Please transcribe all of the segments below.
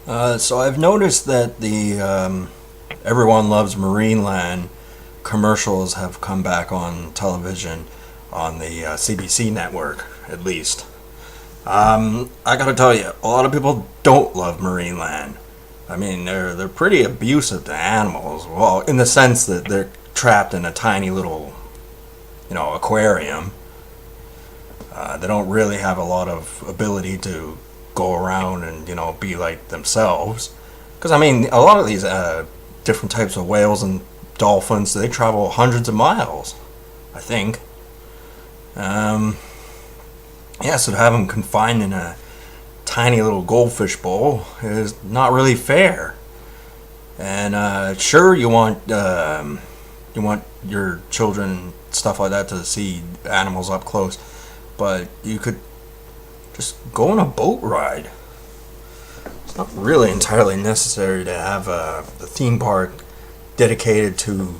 So I've noticed that the Everyone Loves Marineland commercials have come back on television on the CBC network, at least. I gotta tell you, a lot of people don't love Marineland. I mean, they're pretty abusive to animals. Well, in the sense that they're trapped in a tiny little, aquarium. They don't really have a lot of ability to go around and be like themselves. Because I mean, a lot of these different types of whales and dolphins, they travel hundreds of miles. I think. Yeah, so to have them confined in a tiny little goldfish bowl is not really fair. And sure, you want your children stuff like that to see animals up close, but you could just go on a boat ride. It's not really entirely necessary to have a theme park dedicated to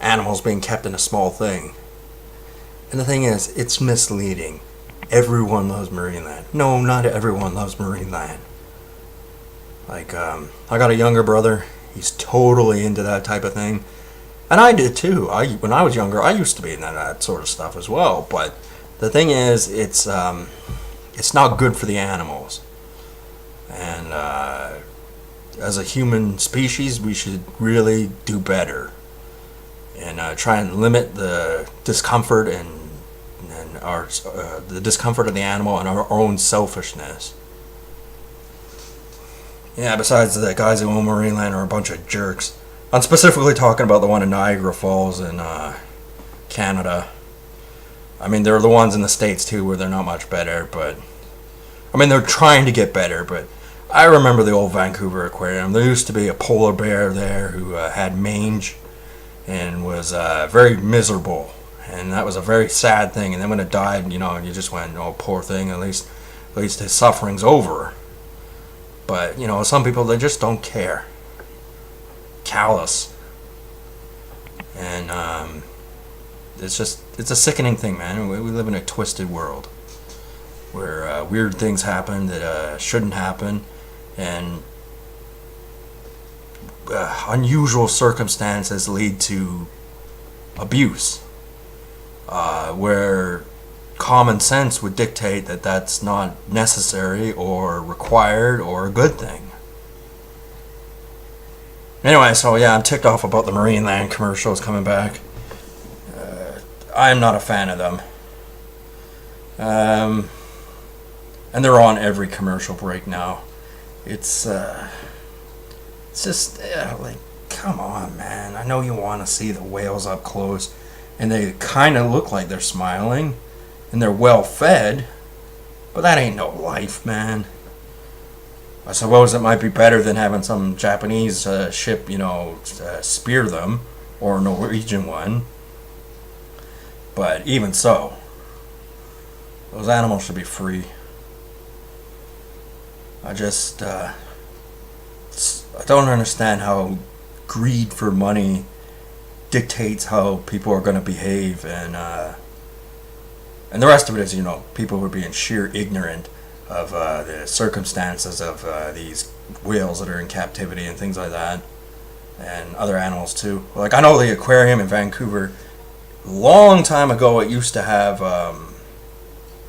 animals being kept in a small thing. And the thing is, it's misleading. Everyone loves Marineland. No, not everyone loves Marineland. Like, I got a younger brother. He's totally into that type of thing. And I did too. When I was younger, I used to be into that sort of stuff as well. But the thing is, it's not good for the animals. And as a human species, we should really do better and try and limit the discomfort and our the discomfort of the animal and our own selfishness. Yeah, besides the guys who own Marineland are a bunch of jerks. I'm specifically talking about the one in Niagara Falls in Canada. I mean, there are the ones in the States too where they're not much better, but I mean, they're trying to get better, but I remember the old Vancouver Aquarium. There used to be a polar bear there who had mange and was very miserable. And that was a very sad thing. And then when it died, you just went, oh, poor thing, at least his suffering's over. But, some people, they just don't care. Callous. And it's a sickening thing, man. We live in a twisted world where weird things happen that shouldn't happen. And unusual circumstances lead to abuse. Where common sense would dictate that that's not necessary or required or a good thing. Anyway, so yeah, I'm ticked off about the Marineland commercials coming back. I'm not a fan of them. And they're on every commercial break now. It's just, like, come on, man. I know you want to see the whales up close. And they kind of look like they're smiling. And they're well fed. But that ain't no life, man. I suppose it might be better than having some Japanese ship, spear them. Or a Norwegian one. But even so, those animals should be free. I don't understand how greed for money dictates how people are going to behave, and the rest of it is, people who are being sheer ignorant of the circumstances of these whales that are in captivity and things like that, and other animals too. Like, I know the aquarium in Vancouver, long time ago, it used to have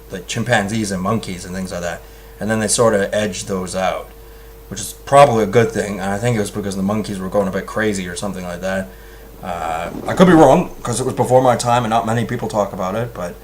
like chimpanzees and monkeys and things like that, and then they sort of edged those out, which is probably a good thing. And I think it was because the monkeys were going a bit crazy or something like that. I could be wrong, because it was before my time and not many people talk about it, but